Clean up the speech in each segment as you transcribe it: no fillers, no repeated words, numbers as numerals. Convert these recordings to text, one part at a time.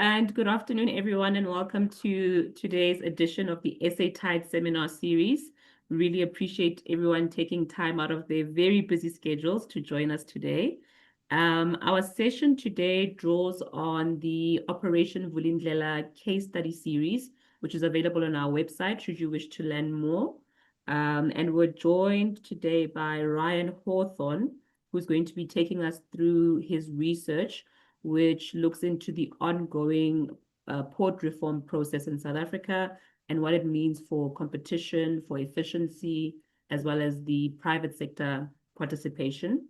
and good afternoon, everyone, and welcome to today's edition of the SA Tide Seminar Series. Really appreciate everyone taking time out of their very busy schedules to join us today. Our session today draws on the Operation Vulindlela case study series, which is available on our website should you wish to learn more. And we're joined today by Ryan Hawthorne, who's going to be taking us through his research, which looks into the ongoing port reform process in South Africa and what it means for competition, for efficiency, as well as the private sector participation.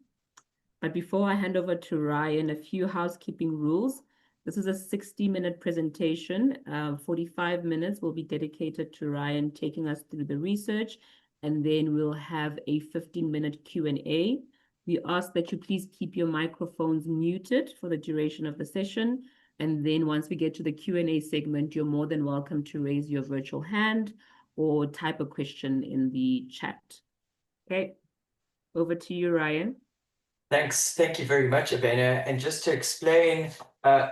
But before I hand over to Ryan, a few housekeeping rules. This is a 60-minute presentation. 45 minutes will be dedicated to Ryan taking us through the research, and then we'll have a 15-minute Q&A. We ask that you please keep your microphones muted for the duration of the session. And then once we get to the Q&A segment, you're more than welcome to raise your virtual hand or type a question in the chat. Okay, over to you, Ryan. Thanks. Thank you very much, Abena. And just to explain,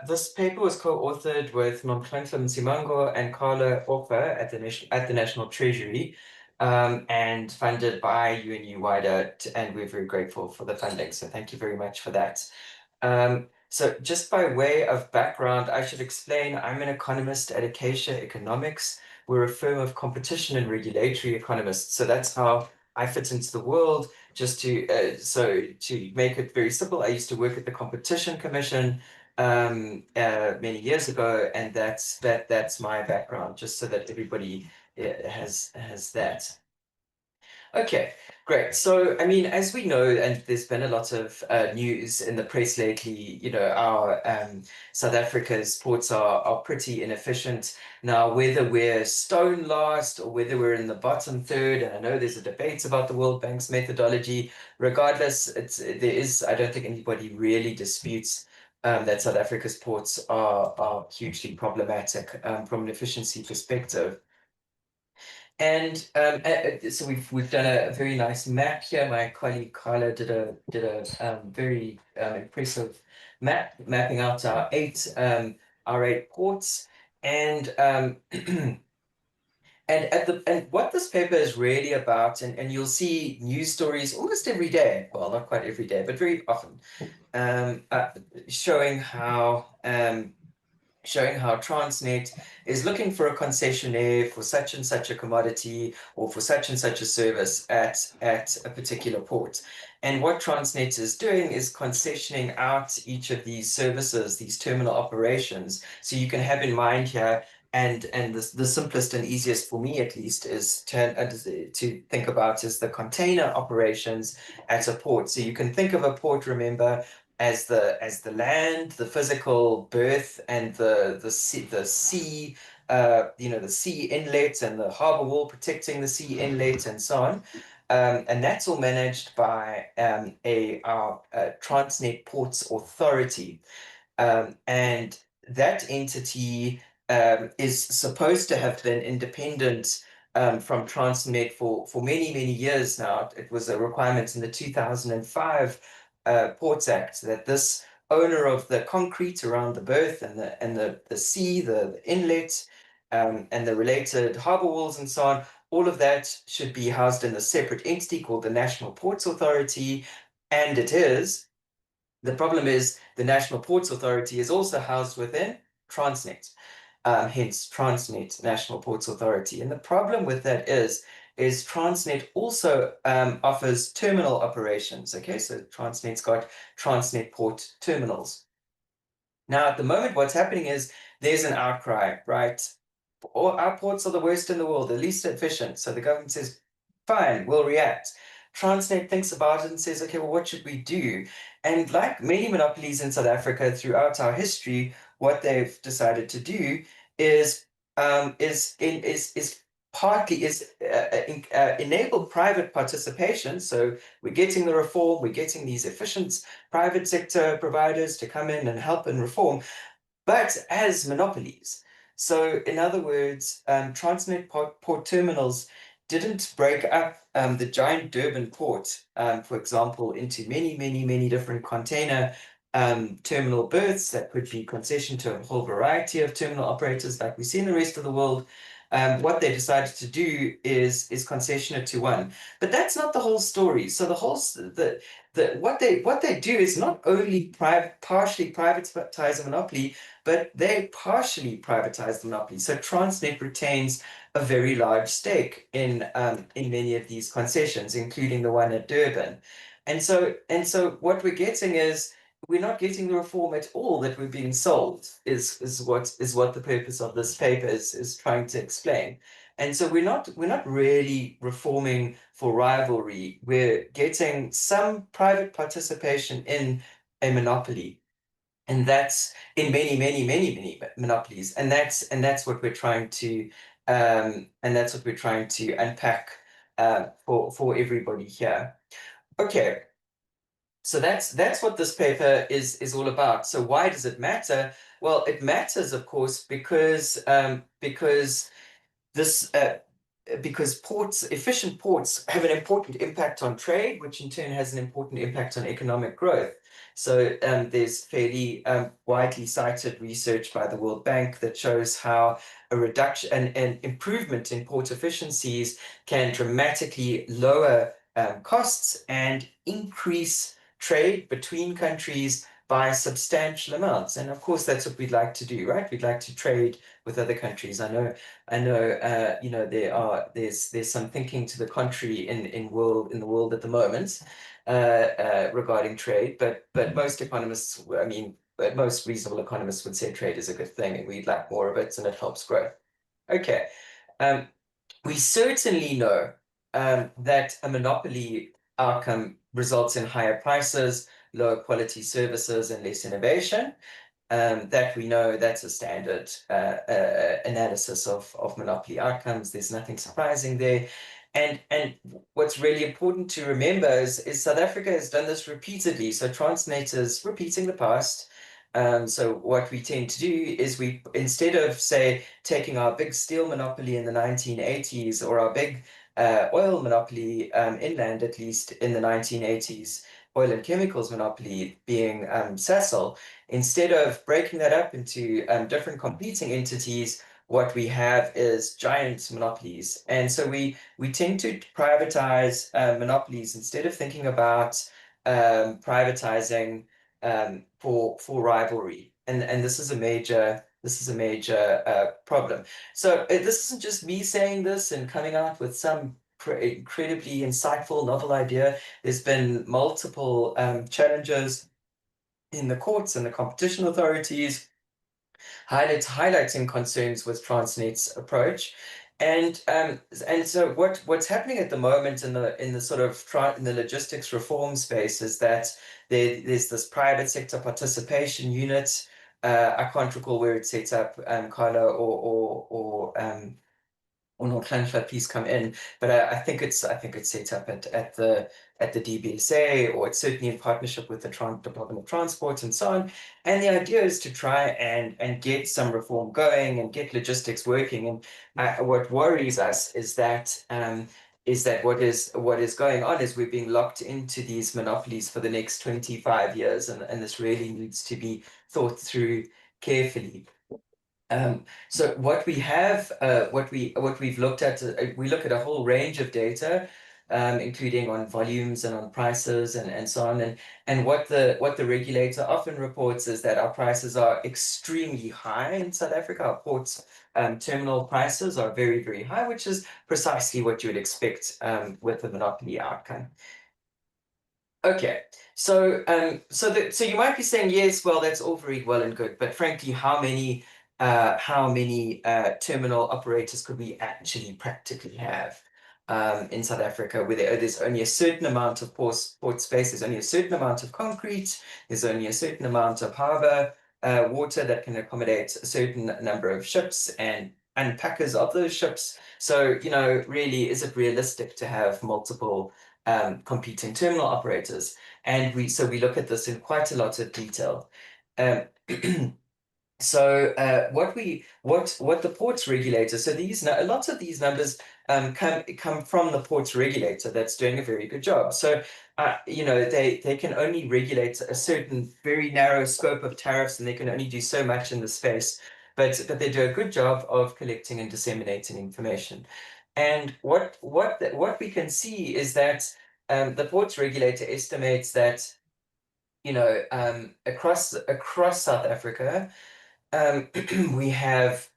this paper was co-authored with Nomhlanhla Msimango and Carla Offer at the National Treasury, and funded by UNU-WIDER, and we're very grateful for the funding. So thank you very much for that. So just by way of background, I should explain I'm an economist at Acacia Economics. We're a firm of competition and regulatory economists. So that's how I fit into the world. Just to make it very simple, I used to work at the Competition Commission many years ago, and that's my background, just so that everybody has that. Okay, great. So, I mean, as we know, and there's been a lot of news in the press lately, you know, our South Africa's ports are pretty inefficient. Now, whether we're stone last or whether we're in the bottom third, and I know there's a debate about the World Bank's methodology, regardless, I don't think anybody really disputes that South Africa's ports are hugely problematic from an efficiency perspective. And so we've done a very nice map here. My colleague Carla did a very impressive mapping out our eight ports, and and what this paper is really about, and you'll see news stories almost every day. Well, not quite every day, but very often, showing how Transnet is looking for a concessionaire for such and such a commodity or for such and such a service at a particular port. And what Transnet is doing is concessioning out each of these services, these terminal operations. So you can have in mind here, and the simplest and easiest for me at least is to think about is the container operations at a port. So you can think of a port, remember, as the land, the physical berth, and the sea, you know, the sea inlet and the harbor wall protecting the sea inlet and so on. And that's all managed by our Transnet Ports Authority. And that entity is supposed to have been independent from Transnet for many, many years now. It was a requirement in the 2005 Ports Act that this owner of the concrete around the berth and the sea, the inlet, and the related harbor walls and so on, all of that should be housed in a separate entity called the National Ports Authority, and it is. The problem is the National Ports Authority is also housed within Transnet, hence Transnet National Ports Authority. And the problem with that is Transnet also offers terminal operations. Okay, so Transnet's got Transnet Port Terminals. Now, at the moment, what's happening is there's an outcry, right? Our ports are the worst in the world, the least efficient. So the government says, fine, we'll react. Transnet thinks about it and says, okay, well, what should we do? And like many monopolies in South Africa throughout our history, what they've decided to do is enable private participation. So we're getting the reform, we're getting these efficient private sector providers to come in and help and reform, but as monopolies. So in other words, Transnet port terminals didn't break up the giant Durban port, for example, into many different container terminal berths, that could be concession to a whole variety of terminal operators like we see in the rest of the world. What they decided to do is concession it to one. But that's not the whole story. So what they do is not only partially privatize a monopoly, but they partially privatize the monopoly. So Transnet retains a very large stake in many of these concessions, including the one at Durban. And so what we're getting is we're not getting the reform at all that we're being sold, is what the purpose of this paper is trying to explain. And so we're not really reforming for rivalry. We're getting some private participation in a monopoly. And that's in many monopolies. And that's what we're trying to unpack for everybody here. Okay. So that's what this paper is all about. So why does it matter? Well, it matters, of course, because this because efficient ports have an important impact on trade, which in turn has an important impact on economic growth. So there's fairly widely cited research by the World Bank that shows how a reduction and improvement in port efficiencies can dramatically lower costs and increase trade between countries by substantial amounts. And of course, that's what we'd like to do, right? We'd like to trade with other countries. I know, there's some thinking to the contrary in the world at the moment regarding trade, but most economists, most reasonable economists would say trade is a good thing, and we'd like more of it, and it helps growth. Okay, we certainly know that a monopoly outcome results in higher prices, lower quality services, and less innovation. That we know, that's a standard analysis of monopoly outcomes. There's nothing surprising there. And what's really important to remember is South Africa has done this repeatedly. So Transnet is repeating the past. So what we tend to do is we, instead of, say, taking our big steel monopoly in the 1980s or our big oil monopoly, inland at least in the 1980s, oil and chemicals monopoly being Sasol, instead of breaking that up into different competing entities, what we have is giant monopolies. And so we tend to privatize monopolies instead of thinking about privatizing for rivalry. And this is a major problem. So this isn't just me saying this and coming out with some incredibly insightful novel idea. There's been multiple challenges in the courts and the competition authorities highlighting concerns with Transnet's approach. And so what's happening at the moment in the sort of in the logistics reform space is that there's this private sector participation unit. I can't recall where it's set up, Carla or Northampton, please come in. But I think it's set up at the DBSA, or it's certainly in partnership with the Department of Transport and so on. And the idea is to try and get some reform going and get logistics working. And what worries us is that what is going on is we're being locked into these monopolies for the next 25 years, and this really needs to be thought through carefully. So what we have, what we've looked at, we look at a whole range of data, including on volumes and on prices and so on. And what the regulator often reports is that our prices are extremely high in South Africa. Our ports terminal prices are very, very high, which is precisely what you would expect with a monopoly outcome. Okay, so so you might be saying, yes, well, that's all very well and good, but frankly, how many terminal operators could we actually practically have in South Africa, where there's only a certain amount of port space, there's only a certain amount of concrete, there's only a certain amount of harbor water that can accommodate a certain number of ships and unpackers of those ships. So, really, is it realistic to have multiple competing terminal operators? And we look at this in quite a lot of detail. So what the ports regulator, so lots of these numbers come from the ports regulator that's doing a very good job. So they can only regulate a certain very narrow scope of tariffs, and they can only do so much in the space, but they do a good job of collecting and disseminating information. And what we can see is that the ports regulator estimates that across South Africa, we have,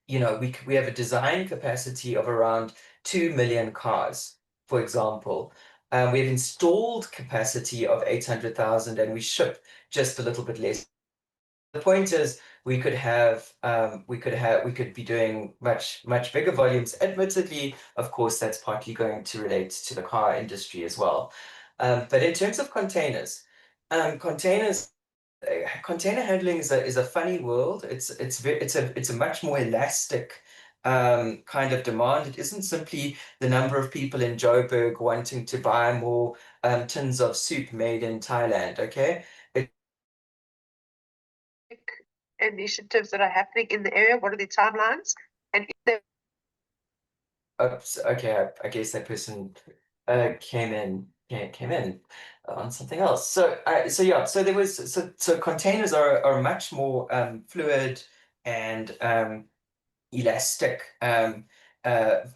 we have a design capacity of around 2 million cars, for example. We have installed capacity of 800,000, and we ship just a little bit less. The point is, we could be doing much bigger volumes. Admittedly, of course, that's partly going to relate to the car industry as well. But in terms of containers, container handling is a funny world. It's a much more elastic kind of demand. It isn't simply the number of people in Joburg wanting to buy more tins of soup made in Thailand. Okay. Initiatives that are happening in the area? What are the timelines? And if they Oops, okay, I guess that person came in on something else. So yeah, so containers are much more fluid and elastic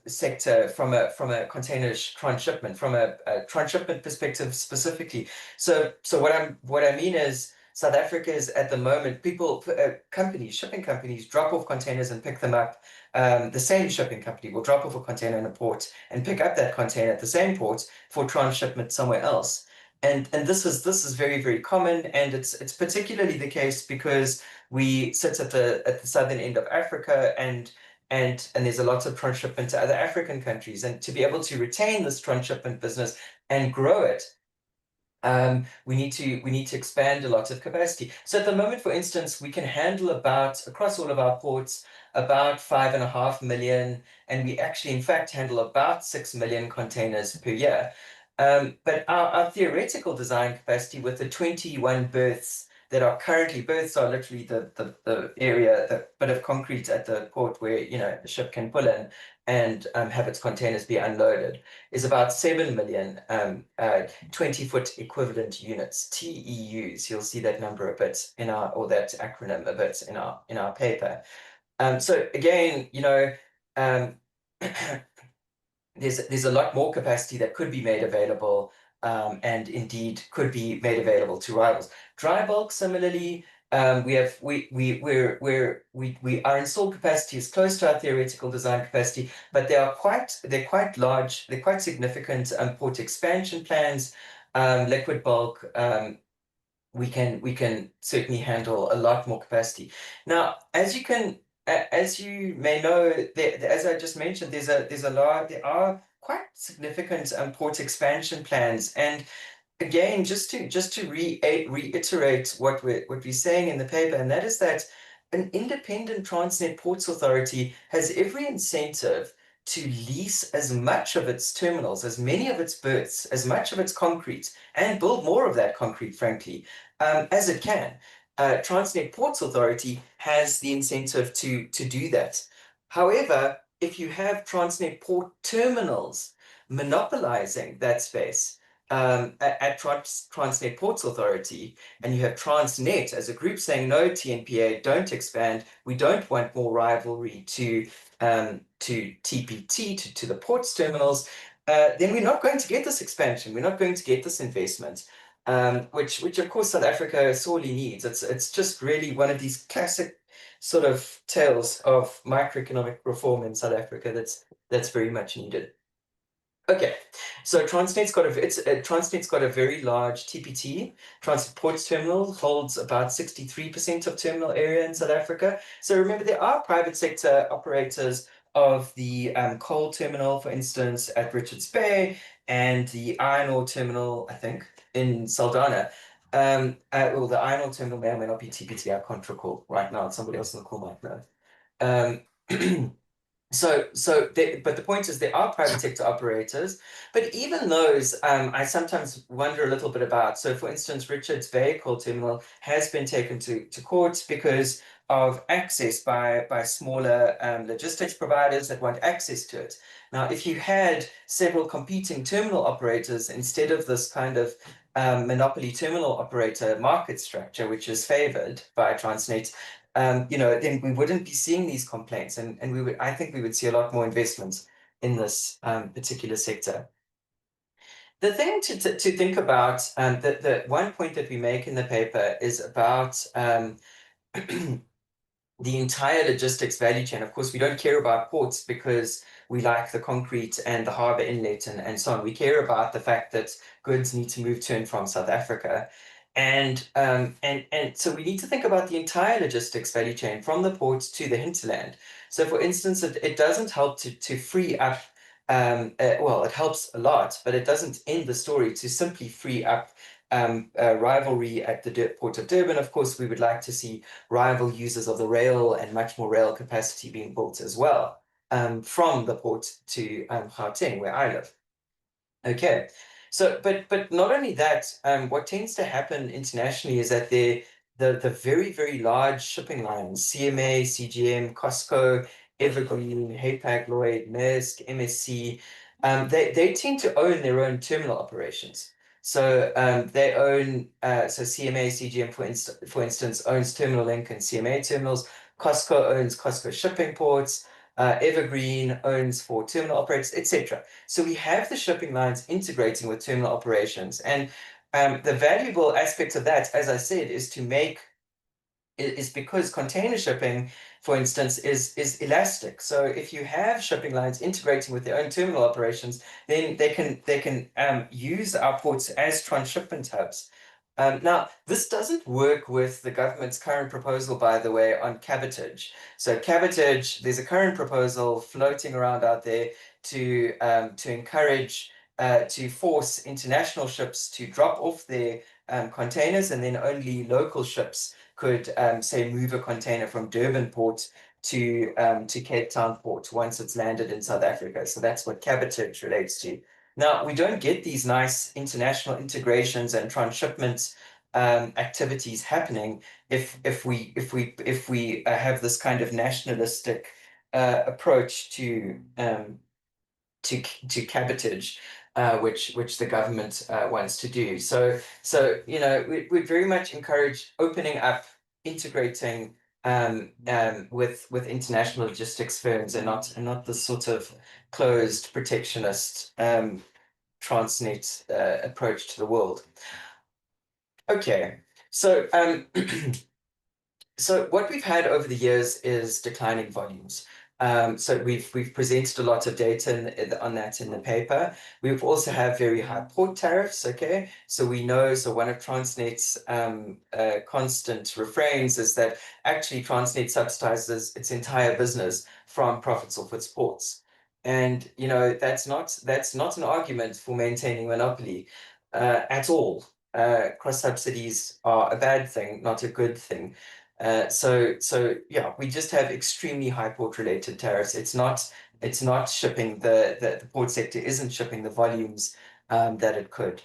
sector from a container transshipment, from a transshipment perspective specifically. So what I mean is, South Africa is at the moment, shipping companies drop off containers and pick them up. The same shipping company will drop off a container in a port and pick up that container at the same port for transshipment somewhere else. And this is very, very common, and it's particularly the case because we sit at the southern end of Africa, and there's a lot of transshipment to other African countries. And to be able to retain this transshipment business and grow it, we need to expand a lot of capacity. So at the moment, for instance, we can handle across all of our ports about 5.5 million, and we actually in fact handle about 6 million containers per year. But our theoretical design capacity, with the 21 berths that are currently, berths are literally the area, the bit of concrete at the port where the ship can pull in and have its containers be unloaded, is about 7 million 20-foot equivalent units, TEUs. You'll see that number a bit or that acronym a bit in our paper. So again, um, there's a lot more capacity that could be made available, and indeed could be made available to rivals. Dry bulk, similarly, our installed capacity is close to our theoretical design capacity, but they're quite large, they're quite significant port expansion plans. Liquid bulk, we can certainly handle a lot more capacity. Now, as you may know, as I just mentioned, there are quite significant port expansion plans. And again, just to reiterate what we're saying in the paper, and that is that an independent Transnet Ports Authority has every incentive to lease as much of its terminals, as many of its berths, as much of its concrete, and build more of that concrete, frankly, as it can. Transnet Ports Authority has the incentive to do that. However, if you have Transnet Port Terminals monopolizing that space, at Transnet Ports Authority, and you have Transnet as a group saying, no, TNPA, don't expand. We don't want more rivalry to TPT, to the ports terminals. Then we're not going to get this expansion. We're not going to get this investment, which of course South Africa sorely needs. It's just really one of these classic sort of tales of microeconomic reform in South Africa that's very much needed. Okay, so Transnet's got a very large TPT. Transnet Ports Terminal holds about 63% of terminal area in South Africa. So remember, there are private sector operators of the coal terminal, for instance, at Richards Bay, and the iron ore terminal, I think, in Saldanha. Well, the iron ore terminal may or may not be TPT. I can't recall right now. Somebody else in the call might know. but the point is there are private sector operators, but even those, I sometimes wonder a little bit about. So for instance, Richards Bay Coal Terminal has been taken to court because of access by smaller logistics providers that want access to it. Now, if you had several competing terminal operators instead of this kind of monopoly terminal operator market structure, which is favored by Transnet, then we wouldn't be seeing these complaints, and I think we would see a lot more investments in this particular sector. The thing to think about, the one point that we make in the paper is about the entire logistics value chain. Of course, we don't care about ports because we like the concrete and the harbor inlet and so on. We care about the fact that goods need to move to and from South Africa. And so we need to think about the entire logistics value chain from the ports to the hinterland. So for instance, it doesn't help to free up, well, it helps a lot, but it doesn't end the story to simply free up rivalry at the Port of Durban. Of course, we would like to see rival users of the rail and much more rail capacity being built as well, from the port to Gauteng, where I live. Okay, so but not only that, what tends to happen internationally is that the very large shipping lines, CMA, CGM, COSCO, Evergreen, Hapag-Lloyd, Maersk, MSC, they tend to own their own terminal operations. So they own, so CMA, CGM, for instance, owns Terminal Link and CMA terminals. COSCO owns COSCO shipping ports. Evergreen owns 4 terminal operators, etc. So we have the shipping lines integrating with terminal operations. And the valuable aspect of that, as I said, is because container shipping, for instance, is elastic. So if you have shipping lines integrating with their own terminal operations, then they can use our ports as transshipment hubs. Now, this doesn't work with the government's current proposal, by the way, on cabotage. So cabotage, there's a current proposal floating around out there to encourage, to force international ships to drop off their containers, and then only local ships could, say, move a container from Durban port to Cape Town port once it's landed in South Africa. So that's what cabotage relates to. Now, we don't get these nice international integrations and transshipment activities happening if we have this kind of nationalistic approach to cabotage, which the government wants to do. So we very much encourage opening up, integrating with international logistics firms, and not the sort of closed protectionist Transnet approach to the world. Okay, so so what we've had over the years is declining volumes. So we've presented a lot of data on that in the paper. We've also have very high port tariffs. Okay, so we know, so one of Transnet's constant refrains is that actually Transnet subsidizes its entire business from profits off its ports. And that's not an argument for maintaining monopoly at all. Cross subsidies are a bad thing, not a good thing. So yeah, we just have extremely high port related tariffs. It's not shipping, the port sector isn't shipping the volumes that it could.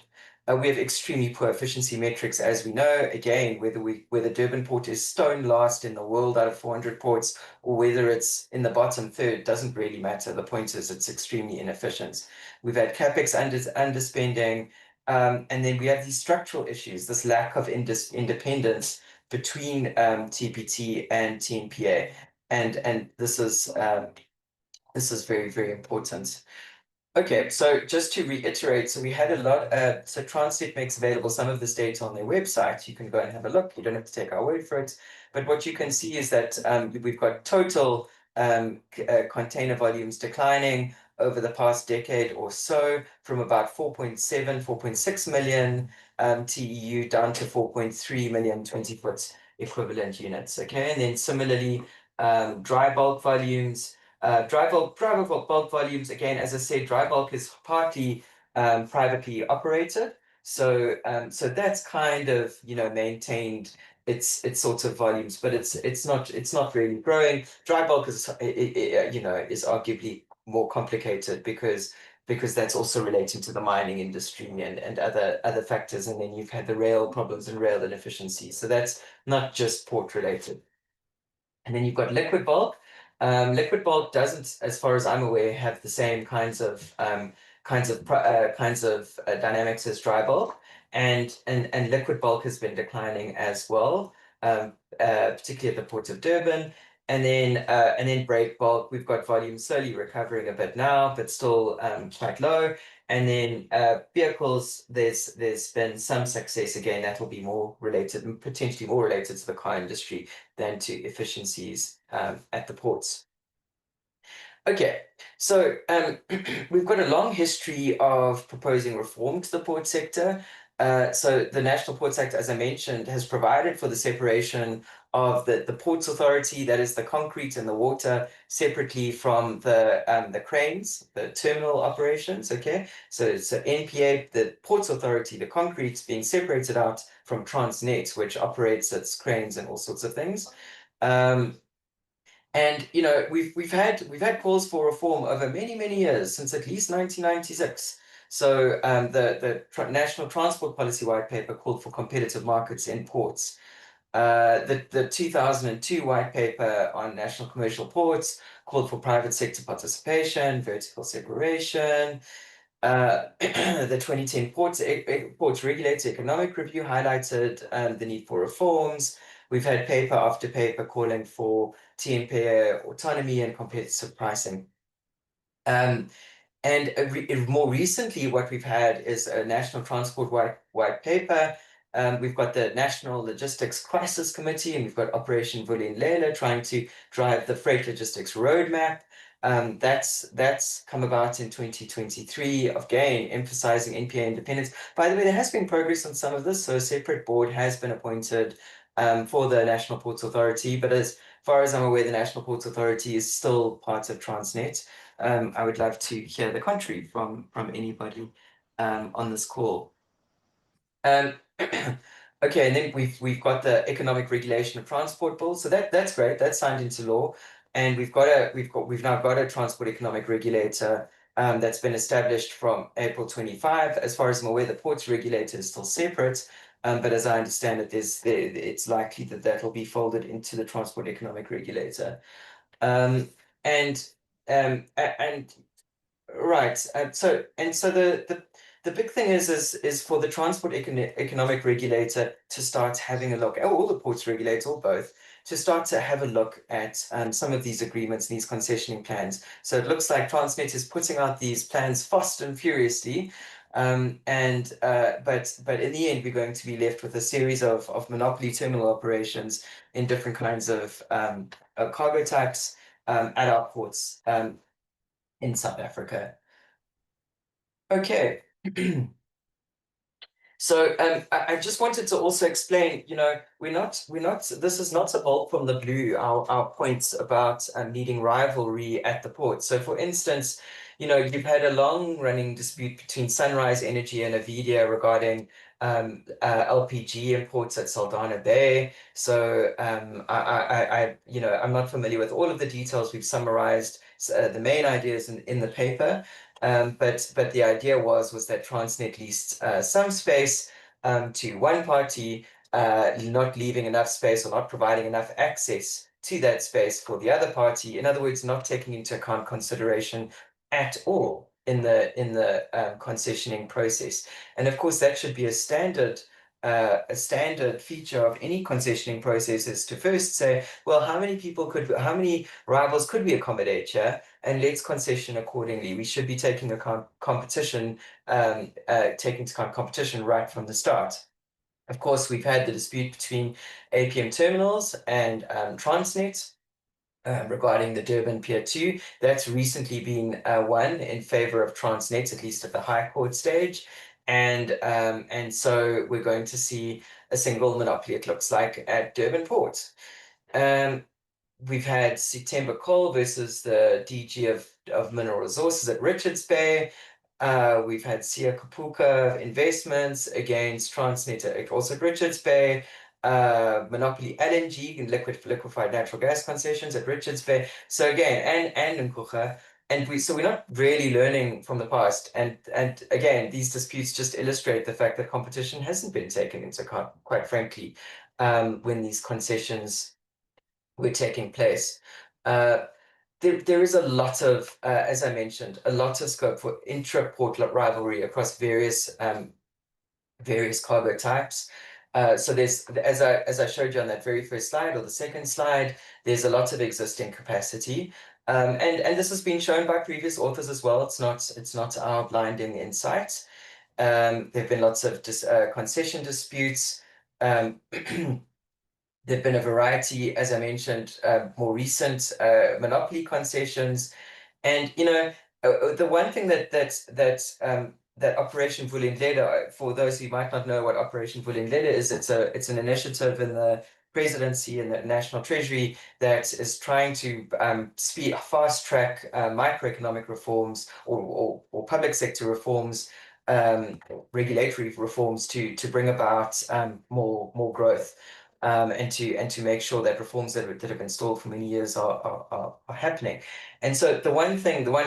We have extremely poor efficiency metrics, as we know. Again, whether Durban port is stone last in the world out of 400 ports, or whether it's in the bottom third, doesn't really matter. The point is it's extremely inefficient. We've had capex underspending, and then we have these structural issues, this lack of independence between TPT and TNPA, and this is very, very important. Okay, so just to reiterate, so we had a lot, so Transnet makes available some of this data on their website. You can go and have a look. You don't have to take our word for it. But what you can see is that we've got total container volumes declining over the past decade or so, from about 4.7, 4.6 million TEU down to 4.3 million 20-foot equivalent units. Okay, and then similarly, dry bulk volumes. Dry bulk volumes, again, as I said, dry bulk is partly privately operated. So that's kind of maintained its sort of volumes, but it's not really growing. Dry bulk is is arguably more complicated because that's also relating to the mining industry and other factors, and then you've had the rail problems and rail inefficiencies. So that's not just port related. And then you've got liquid bulk. Liquid bulk doesn't, as far as I'm aware, have the same kinds of dynamics as dry bulk, and liquid bulk has been declining as well, particularly at the Port of Durban. And then break bulk, we've got volume slowly recovering a bit now, but still quite low. And then vehicles, there's been some success again that will be more related, potentially more related to the car industry than to efficiencies at the ports. Okay, so we've got a long history of proposing reform to the port sector. So the National Ports Act, as I mentioned, has provided for the separation of the Ports Authority, that is the concrete and the water, separately from the cranes, the terminal operations. Okay, so NPA, the Ports Authority, the concrete's being separated out from Transnet, which operates its cranes and all sorts of things. And we've had calls for reform over many years, since at least 1996. So the National Transport Policy White Paper called for competitive markets in ports. The 2002 White Paper on National Commercial Ports called for private sector participation, vertical separation. The 2010 Ports Regulator Economic Review highlighted the need for reforms. We've had paper after paper calling for TMPA autonomy and competitive pricing. And more recently, what we've had is a National Transport White Paper. We've got the National Logistics Crisis Committee, and we've got Operation Vulindlela trying to drive the freight logistics roadmap. That's come about in 2023, again, emphasizing NPA independence. By the way, there has been progress on some of this, so a separate board has been appointed for the National Ports Authority, but as far as I'm aware, the National Ports Authority is still part of Transnet. I would love to hear the contrary from anybody on this call. Okay, and then we've got the Economic Regulation of Transport Bill. So that's great. That's signed into law, and we've now got a transport economic regulator that's been established from April 25. As far as I'm aware, the ports regulator is still separate, but as I understand it, it's likely that will be folded into the transport economic regulator. And right. So the big thing is for the transport economic regulator to start having a look, or the ports regulator, or both, to start to have a look at some of these agreements, these concessioning plans. So it looks like Transnet is putting out these plans fast and furiously, but in the end, we're going to be left with a series of monopoly terminal operations in different kinds of cargo types at our ports in South Africa. Okay. So I just wanted to also explain, this is not a bolt from the blue, our points about needing rivalry at the port. So for instance, you've had a long-running dispute between Sunrise Energy and Avidia regarding LPG imports at Saldanha Bay. So I'm not familiar with all of the details. We've summarized the main ideas in the paper. But the idea was that Transnet leased some space to one party, not leaving enough space or not providing enough access to that space for the other party. In other words, not taking into account consideration at all in the concessioning process. And of course, that should be a standard feature of any concessioning process, is to first say, well, how many rivals could we accommodate here? And let's concession accordingly. We should be taking account competition, taking into account competition right from the start. Of course, we've had the dispute between APM Terminals and Transnet regarding the Durban Pier 2. That's recently been won in favor of Transnet, at least at the High Court stage. And so we're going to see a single monopoly, it looks like, at Durban Port. We've had September Coal versus the DG of Mineral Resources at Richards Bay. We've had Sia Kapuka Investments against Transnet, also at Richards Bay. monopoly LNG and liquefied natural gas concessions at Richards Bay. So again, and Nkucha. And we're not really learning from the past. And again, these disputes just illustrate the fact that competition hasn't been taken into account, quite frankly, when these concessions were taking place. There is a lot of, as I mentioned, a lot of scope for intra-port rivalry across various cargo types. So there's, as I showed you on that very first slide or the second slide, there's a lot of existing capacity. And this has been shown by previous authors as well. It's not our blinding insight. There have been lots of concession disputes. There've been a variety, as I mentioned, more recent monopoly concessions, and the one thing that Operation Vulindlela, for those who might not know what Operation Vulindlela is, it's an initiative in the presidency and the National Treasury that is trying to fast track microeconomic reforms or public sector reforms, regulatory reforms to bring about more growth. And to make sure that reforms that have been stalled for many years are happening. And so the one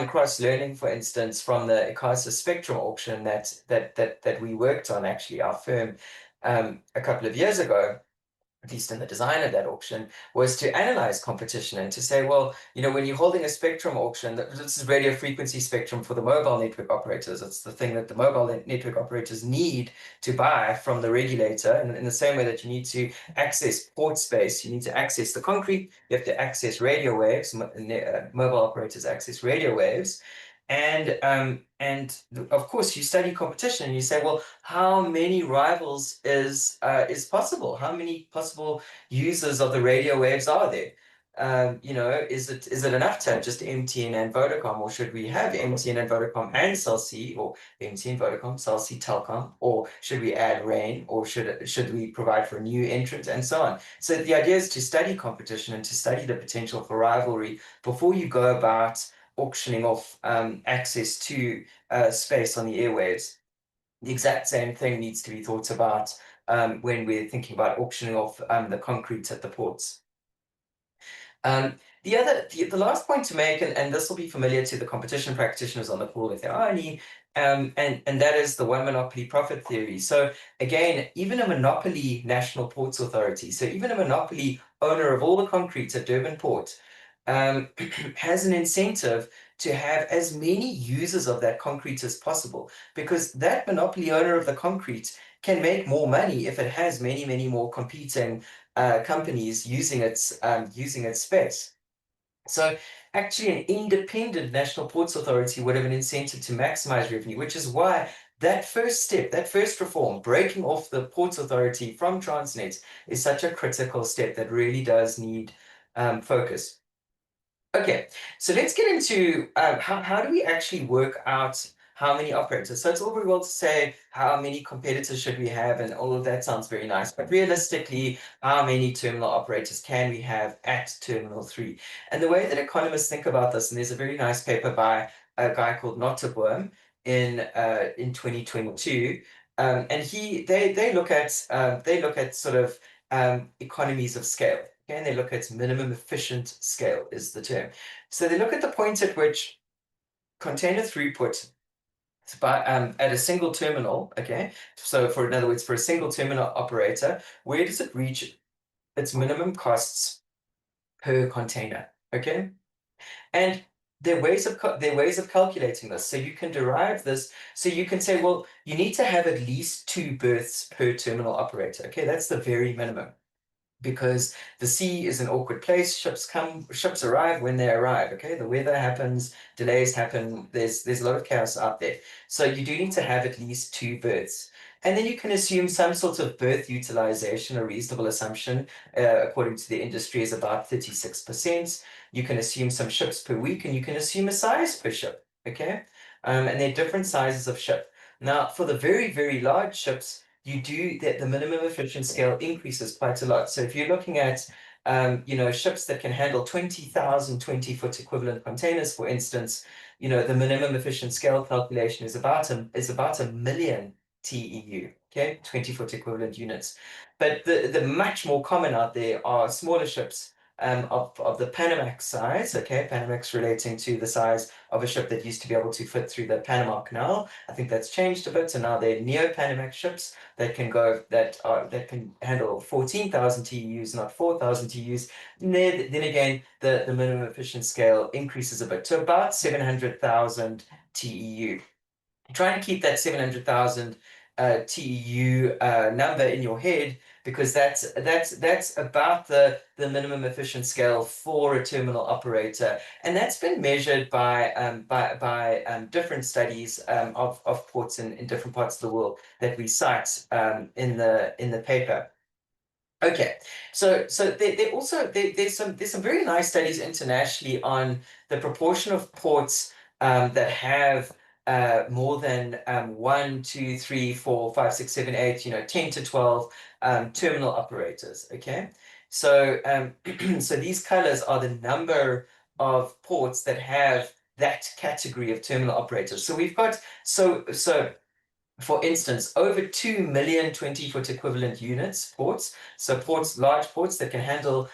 cross learning, for instance, from the ICASA Spectrum auction that we worked on, actually, our firm, a couple of years ago, at least in the design of that auction, was to analyze competition and to say, well, when you're holding a spectrum auction, this is radio frequency spectrum for the mobile network operators. It's the thing that the mobile network operators need to buy from the regulator. And in the same way that you need to access port space, you need to access the concrete, you have to access radio waves, mobile operators access radio waves. And of course, you study competition and you say, well, how many rivals is possible? How many possible users of the radio waves are there? Is it enough to have just MTN and Vodacom, or should we have MTN and Vodacom and Cell C, or MTN, Vodacom, Cell C, Telkom, or should we add Rain, or should we provide for a new entrant, and so on? So the idea is to study competition and to study the potential for rivalry before you go about auctioning off access to space on the airwaves. The exact same thing needs to be thought about when we're thinking about auctioning off the concrete at the ports. The last point to make, and this will be familiar to the competition practitioners on the call if there are any, and that is the one monopoly profit theory. So again, even a monopoly National Ports Authority, so even a monopoly owner of all the concrete at Durban Port, has an incentive to have as many users of that concrete as possible, because that monopoly owner of the concrete can make more money if it has many more competing companies using its space. So actually, an independent National Ports Authority would have an incentive to maximize revenue, which is why that first step, that first reform, breaking off the Ports Authority from Transnet, is such a critical step that really does need focus. Okay, so let's get into how do we actually work out how many operators? So it's all very well to say how many competitors should we have, and all of that sounds very nice. But realistically, how many terminal operators can we have at Terminal 3? And the way that economists think about this, and there's a very nice paper by a guy called Notterboom in 2022, and they look at sort of economies of scale. Okay, and they look at minimum efficient scale is the term. So they look at the point at which container throughput at a single terminal, okay? So in other words, for a single terminal operator, where does it reach its minimum costs per container, okay? And there are ways of calculating this. So you can derive this. So you can say, well, you need to have at least 2 berths per terminal operator. Okay, that's the very minimum, because the sea is an awkward place. Ships arrive when they arrive. Okay, the weather happens, delays happen. There's a lot of chaos out there. So you do need to have at least 2 berths. And then you can assume some sort of berth utilization. A reasonable assumption, according to the industry, is about 36%. You can assume some ships per week, and you can assume a size per ship. Okay, and there are different sizes of ship. Now, for the very large ships, the minimum efficient scale increases quite a lot. So if you're looking at ships that can handle 20,000 20-foot equivalent containers, for instance, the minimum efficient scale calculation is about a million TEU. okay, 20-foot equivalent units. But the much more common out there are smaller ships of the Panamax size, okay, Panamax relating to the size of a ship that used to be able to fit through the Panama Canal. I think that's changed a bit, so now they're neo-Panamax ships that can that can handle 14,000 TEUs, not 4,000 TEUs. Then again, the minimum efficient scale increases a bit to about 700,000 TEU. Trying to keep that 700,000 TEU number in your head, because that's about the minimum efficient scale for a terminal operator, and that's been measured by different studies of ports in different parts of the world that we cite in the paper. Okay, so there's some very nice studies internationally on the proportion of ports that have more than 1, 2, 3, 4, 5, 6, 7, 8, 10 to 12 terminal operators. Okay, so so these colors are the number of ports that have that category of terminal operators. So we've got for instance, over 2 million 20-foot equivalent units, ports. So ports, large ports that can handle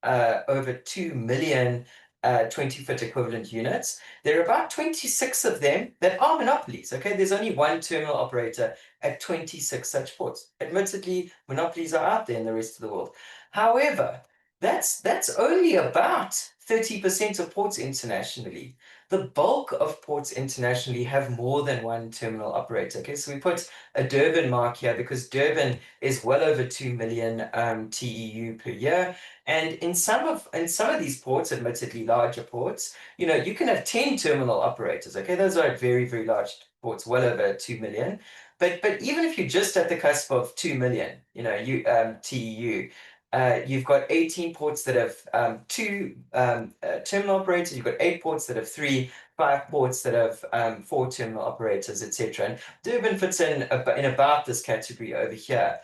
over 2 million 20-foot equivalent units. There are about 26 of them that are monopolies. Okay, there's only one terminal operator at 26 such ports. Admittedly, monopolies are out there in the rest of the world. However, that's only about 30% of ports internationally. The bulk of ports internationally have more than one terminal operator. Okay, so we put a Durban mark here because Durban is well over 2 million TEU per year. And in some of these ports, admittedly larger ports, you can have 10 terminal operators. Okay, those are very, very large ports, well over 2 million. But even if you're just at the cusp of 2 million, TEU, you've got 18 ports that have two terminal operators. You've got 8 ports that have 3, 5 ports that have 4 terminal operators, etc. And Durban fits in about this category over here,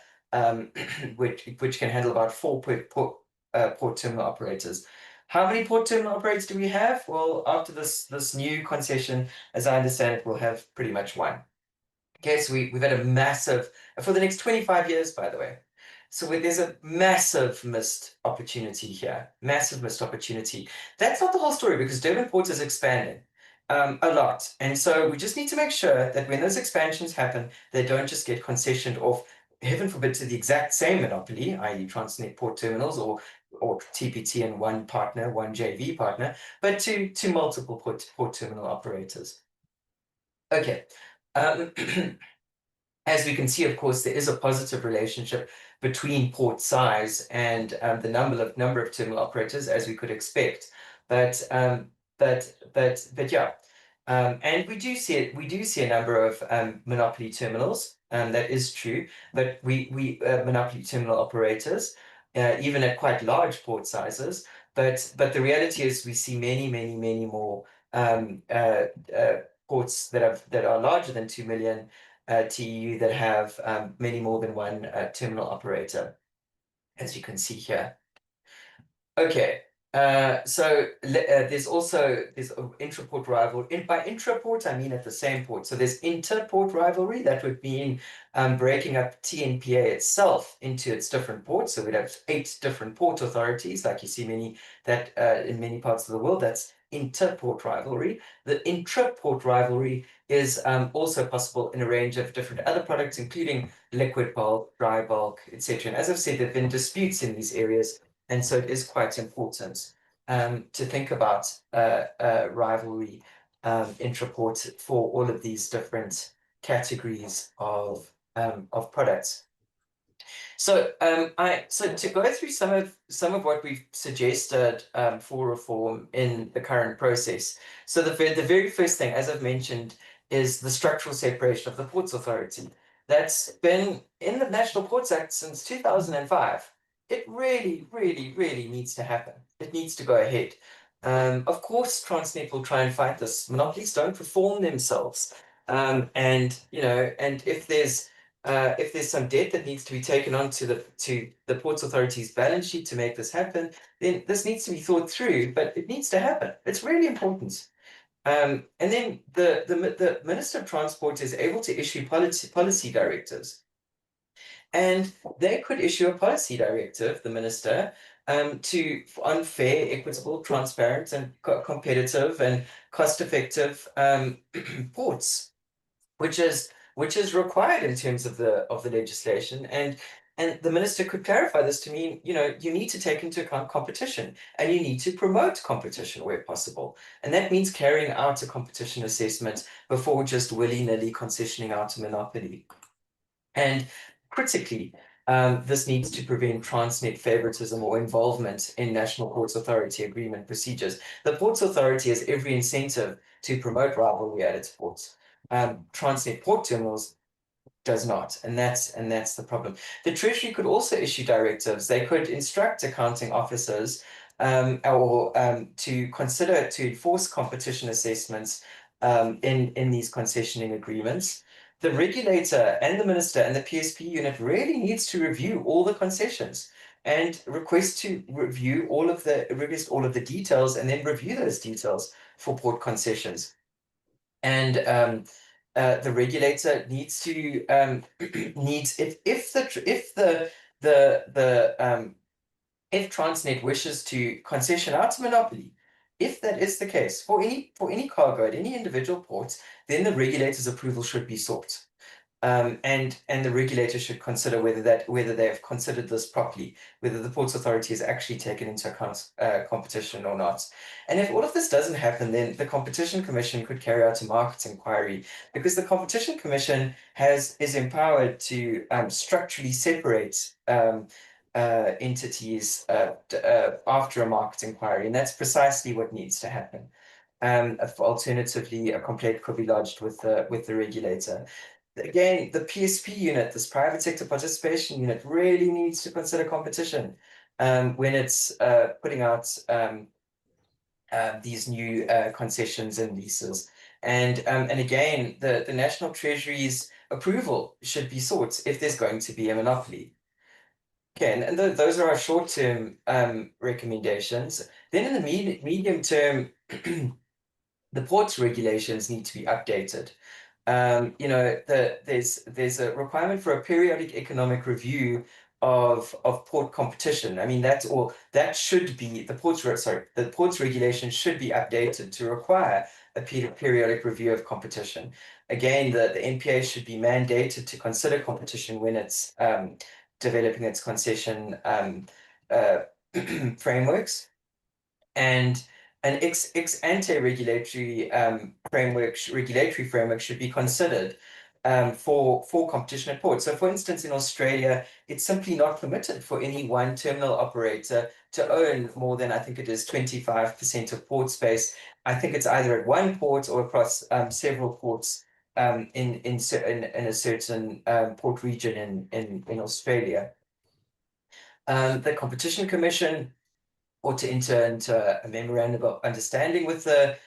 which can handle about 4 port terminal operators. How many port terminal operators do we have? Well, after this new concession, as I understand it, we'll have pretty much one. Okay, so we've had a massive, for the next 25 years, by the way. So there's a massive missed opportunity here, massive missed opportunity. That's not the whole story, because Durban Port is expanding a lot. And so we just need to make sure that when those expansions happen, they don't just get concessioned off, heaven forbid, to the exact same monopoly, i.e. Transnet Port Terminals or TPT and one partner, one JV partner, but to multiple port terminal operators. Okay. As we can see, of course, there is a positive relationship between port size and the number of terminal operators, as we could expect. But yeah, and we do see a number of monopoly terminals. That is true, but we monopoly terminal operators, even at quite large port sizes. But the reality is, we see many more ports that are larger than 2 million TEU that have many more than one terminal operator, as you can see here. Okay, so there's intraport rivalry. By intraport, I mean at the same port. So there's interport rivalry. That would mean breaking up TNPA itself into its different ports. So we'd have 8 different port authorities, like you see in many parts of the world. That's interport rivalry. The intraport rivalry is also possible in a range of different other products, including liquid bulk, dry bulk, etc. And as I've said, there have been disputes in these areas. And so it is quite important to think about rivalry intraport for all of these different categories of products. So to go through some of what we've suggested for reform in the current process. So the very first thing, as I've mentioned, is the structural separation of the Ports Authority. That's been in the National Ports Act since 2005. It really needs to happen. It needs to go ahead. Of course, Transnet will try and fight this. Monopolies don't perform themselves. And if there's some debt that needs to be taken on to the Ports Authority's balance sheet to make this happen, then this needs to be thought through, but it needs to happen. It's really important. And then the Minister of Transport is able to issue policy directives. And they could issue a policy directive, the minister, on fair, equitable, transparent, and competitive and cost-effective ports, which is required in terms of the legislation. And the minister could clarify this to mean, you need to take into account competition and you need to promote competition where possible. And that means carrying out a competition assessment before just willy-nilly concessioning out a monopoly. And critically, this needs to prevent Transnet favoritism or involvement in National Ports Authority agreement procedures. The Ports Authority has every incentive to promote rivalry at its ports. Transnet Port Terminals does not, and that's the problem. The Treasury could also issue directives. They could instruct accounting officers to consider to enforce competition assessments in these concessioning agreements. The regulator and the minister and the PSP unit really needs to review all the concessions and request to review all of the details and then review those details for port concessions. And the regulator needs to if Transnet wishes to concession out a monopoly, if that is the case for any cargo at any individual port, then the regulator's approval should be sought. And the regulator should consider whether they have considered this properly, whether the Ports Authority has actually taken into account competition or not. And if all of this doesn't happen, then the Competition Commission could carry out a market inquiry, because the Competition Commission is empowered to structurally separate entities after a market inquiry, and that's precisely what needs to happen. Alternatively, a complaint could be lodged with the regulator. Again, the PSP unit, this private sector participation unit, really needs to consider competition when it's putting out these new concessions and leases. And again, the National Treasury's approval should be sought if there's going to be a monopoly. Okay, and those are our short-term recommendations. Then in the medium term, the ports regulations need to be updated. There's a requirement for a periodic economic review of port competition. I mean, that should be the ports regulation should be updated to require a periodic review of competition. Again, the NPA should be mandated to consider competition when it's developing its concession frameworks, and an ex ante regulatory framework should be considered for competition at ports. So, for instance, in Australia, it's simply not permitted for any one terminal operator to own more than, I think it is 25% of port space. I think it's either at one port or across several ports in a certain port region in Australia. The Competition Commission ought to enter into a memorandum of understanding with the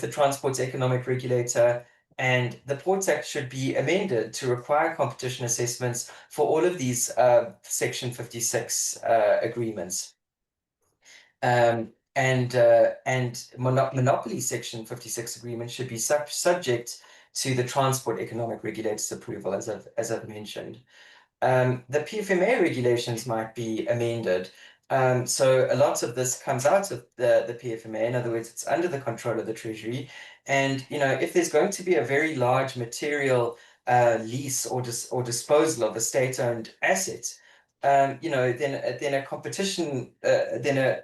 Transport's economic regulator, and the Ports Act should be amended to require competition assessments for all of these Section 56 agreements. And monopoly Section 56 agreements should be subject to the Transport Economic Regulator's approval, as I've mentioned. The PFMA regulations might be amended. So a lot of this comes out of the PFMA. In other words, it's under the control of the Treasury. And if there's going to be a very large material lease or disposal of a state-owned asset, then a competition, then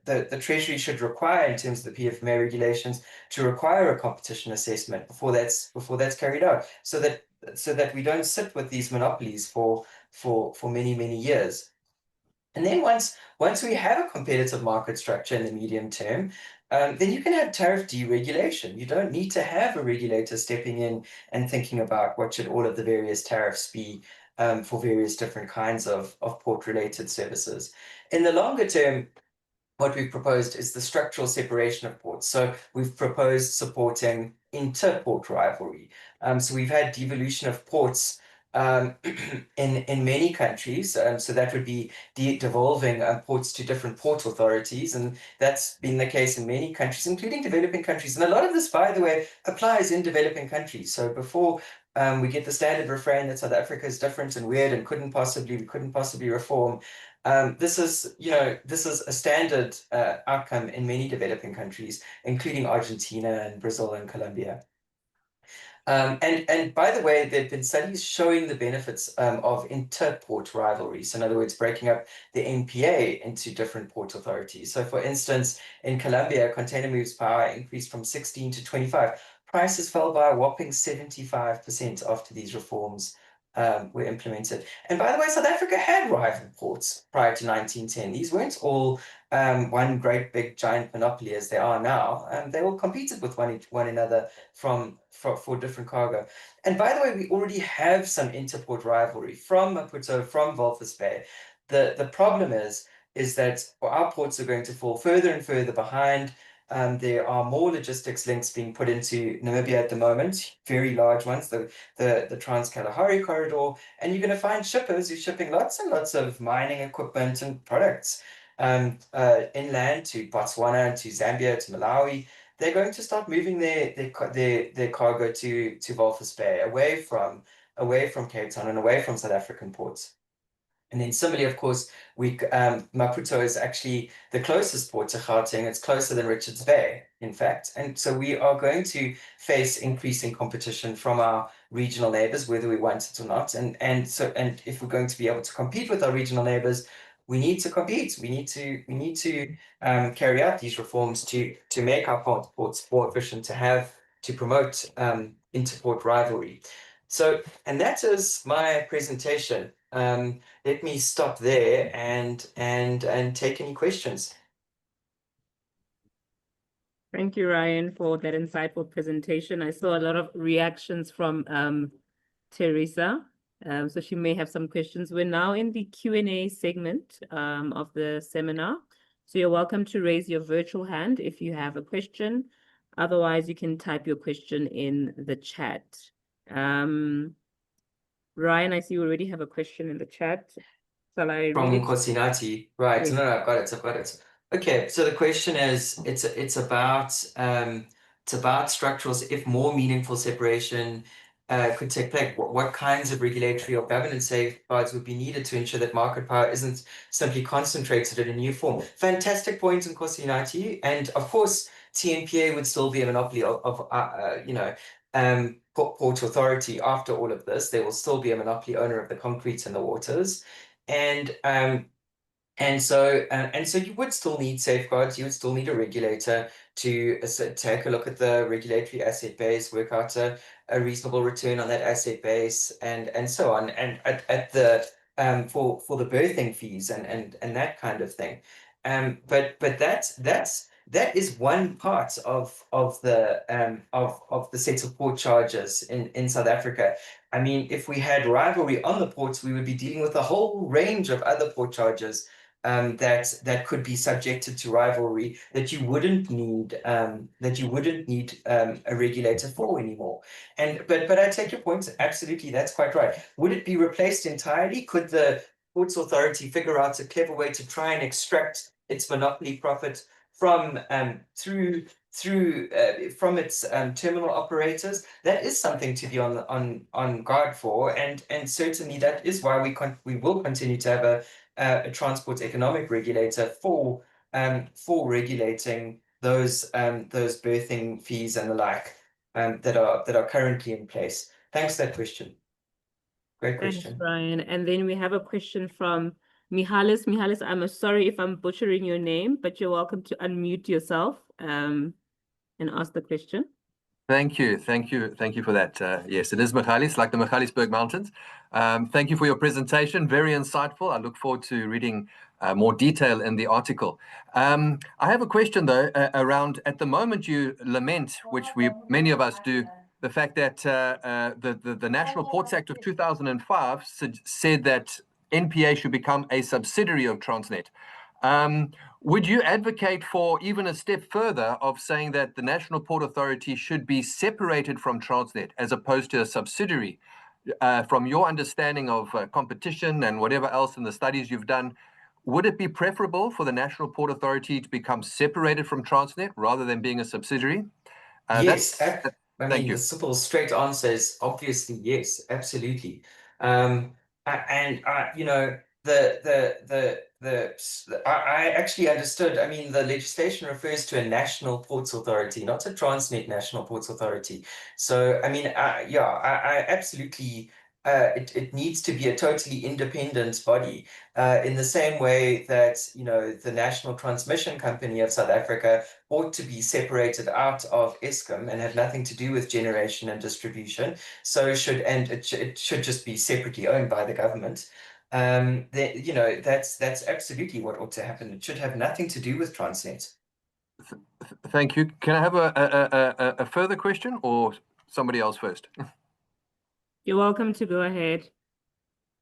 the Treasury should require, in terms of the PFMA regulations, to require a competition assessment before that's carried out, so that we don't sit with these monopolies for many years. And then once we have a competitive market structure in the medium term, then you can have tariff deregulation. You don't need to have a regulator stepping in and thinking about what should all of the various tariffs be for various different kinds of port-related services. In the longer term, what we've proposed is the structural separation of ports. So we've proposed supporting inter-port rivalry. So we've had devolution of ports in many countries. So that would be devolving ports to different port authorities, and that's been the case in many countries, including developing countries. And a lot of this, by the way, applies in developing countries. So before we get the standard refrain that South Africa is different and weird and we couldn't possibly reform. This is a standard outcome in many developing countries, including Argentina and Brazil and Colombia. And by the way, there have been studies showing the benefits of inter-port rivalry. So in other words, breaking up the NPA into different port authorities. So for instance, in Colombia, container moves per hour increased from 16 to 25. Prices fell by a whopping 75% after these reforms were implemented. And by the way, South Africa had rival ports prior to 1910. These weren't all one great big giant monopoly as they are now. They all competed with one another for different cargo. And by the way, we already have some interport rivalry from Maputo, from Walvis Bay. The problem is that our ports are going to fall further and further behind. There are more logistics links being put into Namibia at the moment, very large ones, the Trans-Kalahari corridor, and you're going to find shippers who are shipping lots and lots of mining equipment and products inland to Botswana, to Zambia, to Malawi. They're going to start moving their cargo to Walvis Bay, away from Cape Town and away from South African ports. And then similarly, of course, Maputo is actually the closest port to Gauteng. It's closer than Richards Bay, in fact. And so we are going to face increasing competition from our regional neighbors, whether we want it or not. And if we're going to be able to compete with our regional neighbors, we need to compete. We need to carry out these reforms to make our ports more efficient, to promote interport rivalry. So, and that is my presentation. Let me stop there and take any questions. Thank you, Ryan, for that insightful presentation. I saw a lot of reactions from Teresa, so she may have some questions. We're now in the Q&A segment of the seminar. So you're welcome to raise your virtual hand if you have a question. Otherwise, you can type your question in the chat. Ryan, I see you already have a question in the chat. Shall I From read it? Kosinati, right? Yes. No, I've got it. Okay, so the question is, it's about structural. If more meaningful separation could take place, what kinds of regulatory or governance safeguards would be needed to ensure that market power isn't simply concentrated in a new form? Fantastic point in Kosinati, and of course, TNPA would still be a monopoly of Port Authority after all of this. They will still be a monopoly owner of the concrete and the waters. And so you would still need safeguards. You would still need a regulator to take a look at the regulatory asset base, work out a reasonable return on that asset base, and so on, and at the for the berthing fees and that kind of thing. But that is one part of the set of port charges in South Africa. I mean, if we had rivalry on the ports, we would be dealing with a whole range of other port charges that could be subjected to rivalry that you wouldn't need a regulator for anymore. But I take your point. Absolutely, that's quite right. Would it be replaced entirely? Could the Ports Authority figure out a clever way to try and extract its monopoly profit from its terminal operators? That is something to be on guard for, and certainly that is why we will continue to have a transport economic regulator for regulating those berthing fees and the like that are currently in place. Thanks for that question. Great question. Thanks, Brian. And then we have a question from Mihalis. Mihalis, I'm sorry if I'm butchering your name, but you're welcome to unmute yourself and ask the question. Thank you for that. Yes, it is Michaelis, like the Michaelisberg Mountains. Thank you for your presentation, very insightful. I look forward to reading more detail in the article. I have a question though around, at the moment you lament, which many of us do, the fact that the National Ports Act of 2005 said that NPA should become a subsidiary of Transnet. Would you advocate for even a step further of saying that the National Port Authority should be separated from Transnet as opposed to a subsidiary? from your understanding of competition and whatever else in the studies you've done, would it be preferable for the National Port Authority to become separated from Transnet rather than being a subsidiary? Yes, I Thank mean, you. the simple, straight answer is obviously yes, absolutely. You know, I actually understood. I mean, the legislation refers to a national ports authority, not a Transnet national ports authority. So, I mean, yeah, I absolutely. It needs to be a totally independent body, in the same way that, you know, the National Transmission Company of South Africa ought to be separated out of Eskom and have nothing to do with generation and distribution. So it should just be separately owned by the government. You know, that's absolutely what ought to happen. It should have nothing to do with Transnet. Thank you. Can I have a further question, or somebody else first? You're welcome to go ahead.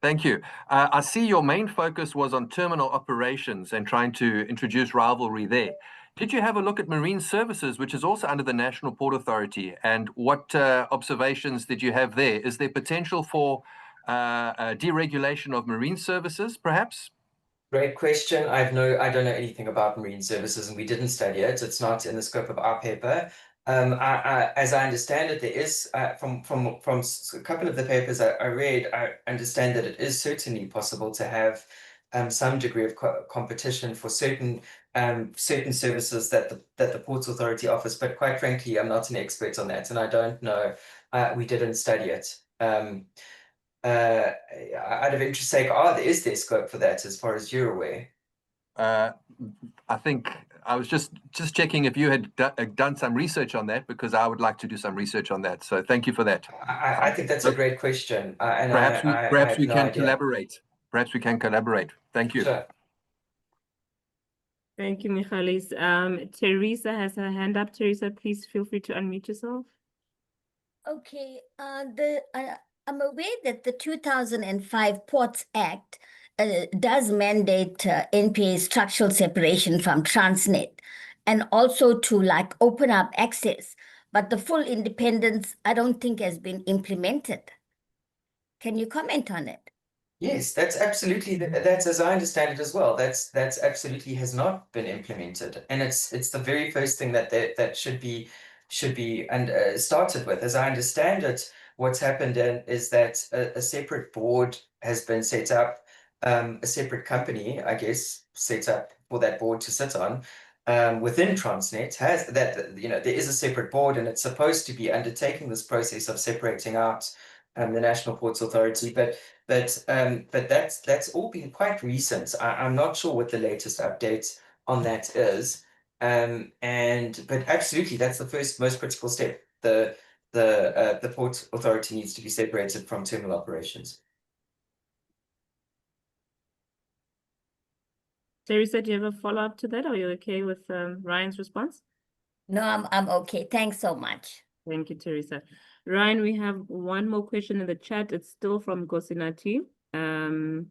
Thank you. I see your main focus was on terminal operations and trying to introduce rivalry there. Did you have a look at marine services, which is also under the National Port Authority, and what observations did you have there? Is there potential for deregulation of marine services, perhaps? Great question. I don't know anything about marine services, and we didn't study it. It's not in the scope of our paper. As I understand it, there is from a couple of the papers I read, I understand that it is certainly possible to have some degree of competition for certain services that the Ports Authority offers. But quite frankly, I'm not an expert on that, and I don't know. We didn't study it. Out of interest sake, is there scope for that as far as you're aware? I think I was just checking if you had done some research on that, because I would like to do some research on that. So thank you for that. I think that's a great question. And perhaps we no can idea. collaborate. Perhaps we can collaborate. Thank you. Sure. Thank you, Michalis. Teresa has her hand up. Teresa, please feel free to unmute yourself. Okay, I'm aware that the 2005 Ports Act does mandate NPA structural separation from Transnet, and also to like open up access, but the full independence I don't think has been implemented. Can you comment on it? Yes, that's absolutely, that's as I understand it as well. That's absolutely has not been implemented, and it's the very first thing that should be and started with. As I understand it, what's happened is that a separate board has been set up, a separate company, I guess, set up for that board to sit on. Within Transnet has that, you know, there is a separate board, and it's supposed to be undertaking this process of separating out the National Ports Authority, but that's all been quite recent. I'm not sure what the latest update on that is. But absolutely, that's the first most critical step. The Port Authority needs to be separated from terminal operations. Teresa, do you have a follow-up to that? Or are you okay with Ryan's response? No, I'm okay. Thanks so much. Thank you, Teresa. Ryan, we have one more question in the chat. It's still from Gosinati. And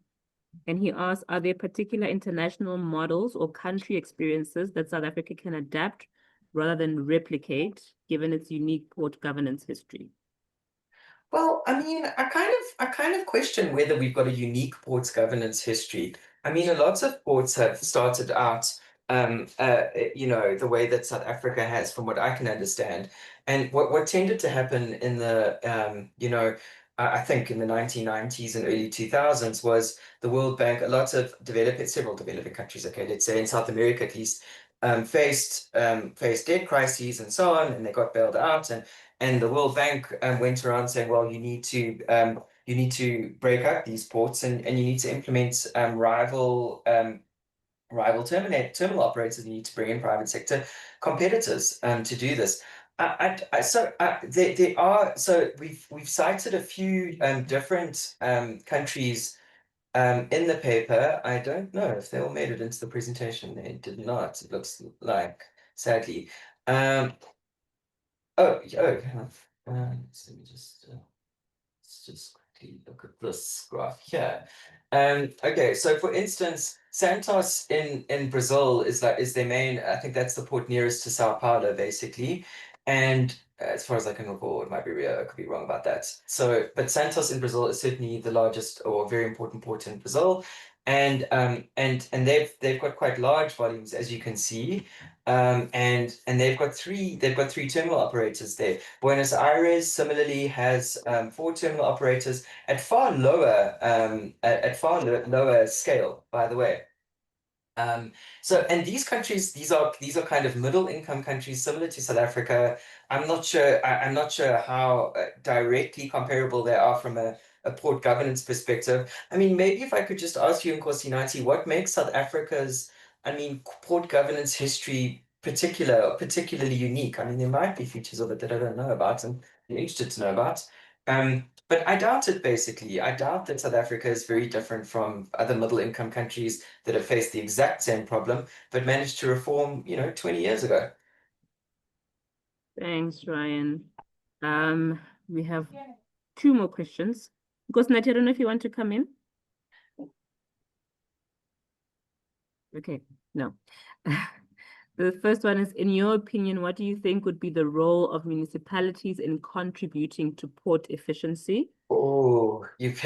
he asks, are there particular international models or country experiences that South Africa can adapt rather than replicate, given its unique port governance history? Well, I mean, I kind of question whether we've got a unique ports governance history. I mean, a lot of ports have started out, you know, the way that South Africa has, from what I can understand. And what tended to happen in the, you know, I think in the 1990s and early 2000s was the World Bank, several developing countries, okay, let's say in South America at least, faced debt crises and so on, and they got bailed out, and the World Bank went around saying, well, you need to break up these ports, and you need to implement rival terminal operators. You need to bring in private sector competitors to do this. We've cited a few different countries in the paper. I don't know if they all made it into the presentation. They did not, it looks like, sadly. Hang on. Let me just let's just quickly look at this graph here. Okay, so for instance, Santos in Brazil is their main. I think that's the port nearest to Sao Paulo, basically. And as far as I can recall, it might be I could be wrong about that. So, but Santos in Brazil is certainly the largest or very important port in Brazil, and they've got quite large volumes, as you can see, and they've got three terminal operators there. Buenos Aires similarly has 4 terminal operators at far lower lower scale, by the way. So, and these countries, these are kind of middle income countries similar to South Africa. I'm not sure how directly comparable they are from a port governance perspective. I mean, maybe if I could just ask you, Nkosinathi, what makes South Africa's, port governance history particularly unique? I mean, there might be features of it that I don't know about and be interested to know about. But I doubt it, basically. I doubt that South Africa is very different from other middle income countries that have faced the exact same problem, but managed to reform, 20 years ago. Thanks, Ryan. We have 2 more questions. Nkosinathi, I don't know if you want to come in. Okay, no. The first one is, in your opinion, what do you think would be the role of municipalities in contributing to port efficiency? Oh, you've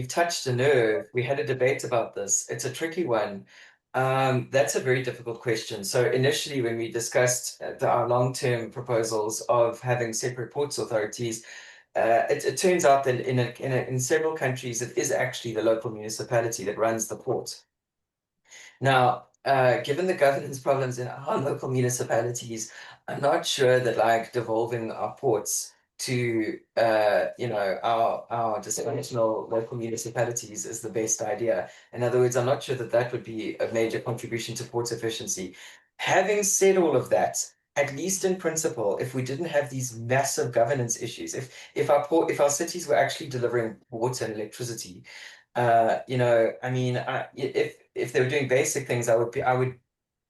touched a nerve. We had a debate about this. It's a tricky one. That's a very difficult question. So initially, when we discussed our long-term proposals of having separate ports authorities, it turns out that in several countries, it is actually the local municipality that runs the port. Now, given the governance problems in our local municipalities, I'm not sure that like devolving our ports to our dysfunctional local municipalities is the best idea. In other words, I'm not sure that that would be a major contribution to port efficiency. Having said all of that, at least in principle, if we didn't have these massive governance issues, if our cities were actually delivering water and electricity, if they were doing basic things, I would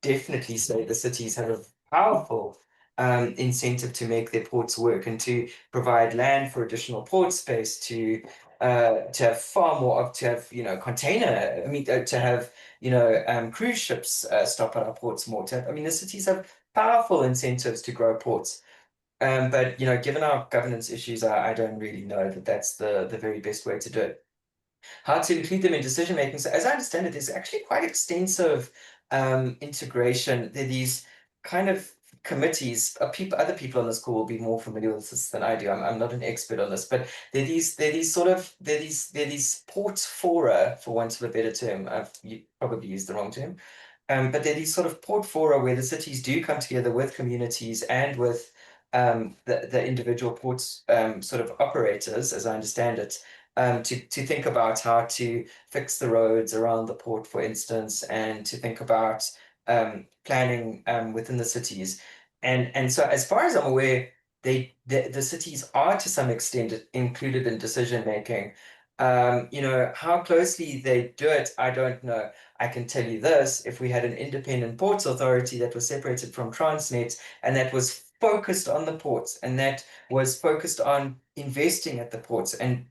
definitely say the cities have a powerful incentive to make their ports work and to provide land for additional port space, to have far more to have to have cruise ships stop at our ports more. The cities have powerful incentives to grow ports. But given our governance issues, I don't really know that that's the very best way to do it. How to include them in decision making. So as I understand it, there's actually quite extensive integration. There are these kind of committees. Other people on this call will be more familiar with this than I do. I'm not an expert on this, but there are these port fora, for want of a better term. I've probably used the wrong term. But there are these sort of port fora where the cities do come together with communities and with the individual ports sort of operators, as I understand it, to think about how to fix the roads around the port, for instance, and to think about planning within the cities. And so as far as I'm aware, the cities are to some extent included in decision making. How closely they do it, I don't know. I can tell you this: if we had an independent ports authority that was separated from Transnet and that was focused on the ports and that was focused on investing at the ports and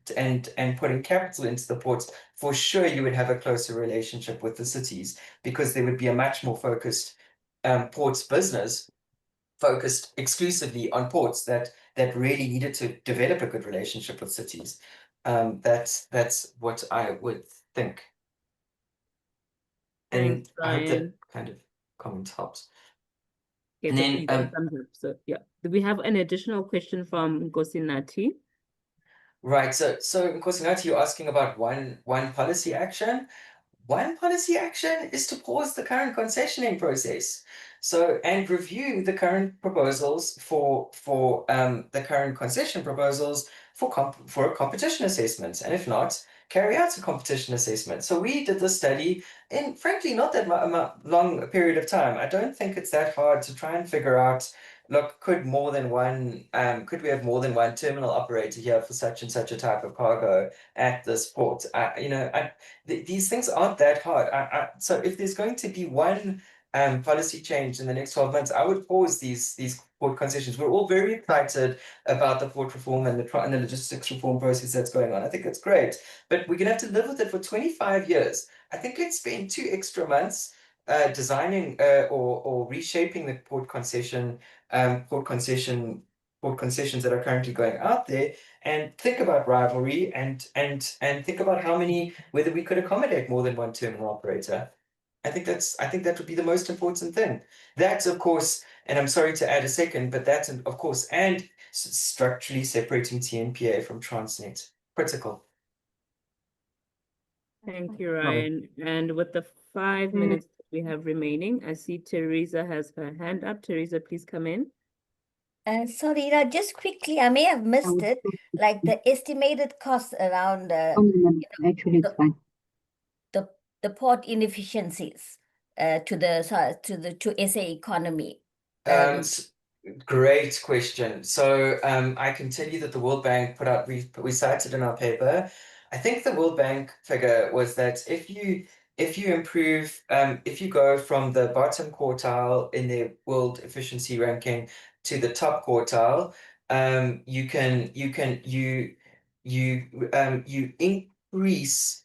putting capital into the ports, for sure you would have a closer relationship with the cities, because there would be a much more focused ports business focused exclusively on ports that really needed to develop a good relationship with cities. That's what I would think. Thanks, And I hope that Ryan. kind of comment helps. Okay, And so then, please, thumbs up. So yeah, do we have an additional question from Nkosinathi? Right. So Nkosinathi, you're asking about one policy action. One policy action is to pause the current concessioning process. So, and review the current proposals for the current concession proposals for a competition assessment. And if not, carry out a competition assessment. So we did this study in, frankly, not that long a period of time. I don't think it's that hard to try and figure out, look, could we have more than one terminal operator here for such and such a type of cargo at this port? These things aren't that hard. So if there's going to be one policy change in the next 12 months, I would pause these port concessions. We're all very excited about the port reform and the logistics reform process that's going on. I think it's great, but we're going to have to live with it for 25 years. I think let's spend 2 extra months designing or reshaping the port concession port concessions that are currently going out there, and think about rivalry and think about whether we could accommodate more than one terminal operator. I think that would be the most important thing. That's, of course, and I'm sorry to add a second, but that's, of course, and structurally separating TNPA from Transnet. Critical. Thank you, Ryan. And with the 5 minutes we have remaining, I see Teresa has her hand up. Teresa, please come in. Sorry, just quickly, I may have missed it, like the estimated cost around Actually, it's fine. the port inefficiencies to SA economy. Great question. So I can tell you that the World Bank put out, we cited in our paper, I think the World Bank figure was that if you improve, if you go from the bottom quartile in the world efficiency ranking to the top quartile, you increase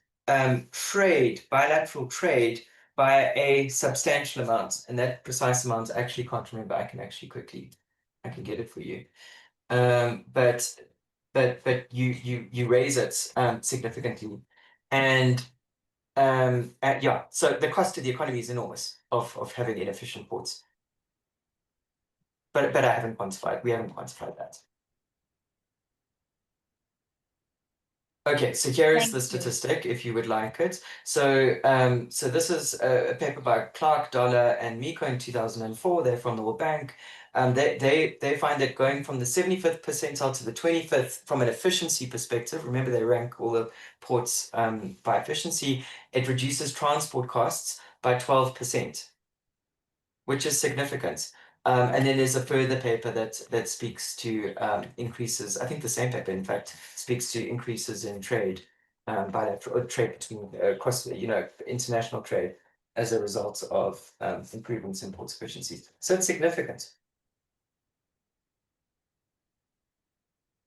bilateral trade by a substantial amount, and that precise amount I actually can't remember. I can get it for you. But you raise it significantly, and yeah. So the cost to the economy is enormous of having inefficient ports. But I haven't quantified. We haven't quantified that. Okay, so here is the statistic, if you would like it. So, so this is a paper by Clark, Dollar, and Miko in 2004. They're from the World Bank. They find that going from the 75th percentile to the 25th from an efficiency perspective, remember they rank all the ports by efficiency, it reduces transport costs by 12%, which is significant. And then there's a further paper that speaks to increases. I think the same paper, in fact, speaks to increases in trade, bilateral trade between across, international trade as a result of improvements in port efficiencies. So it's significant.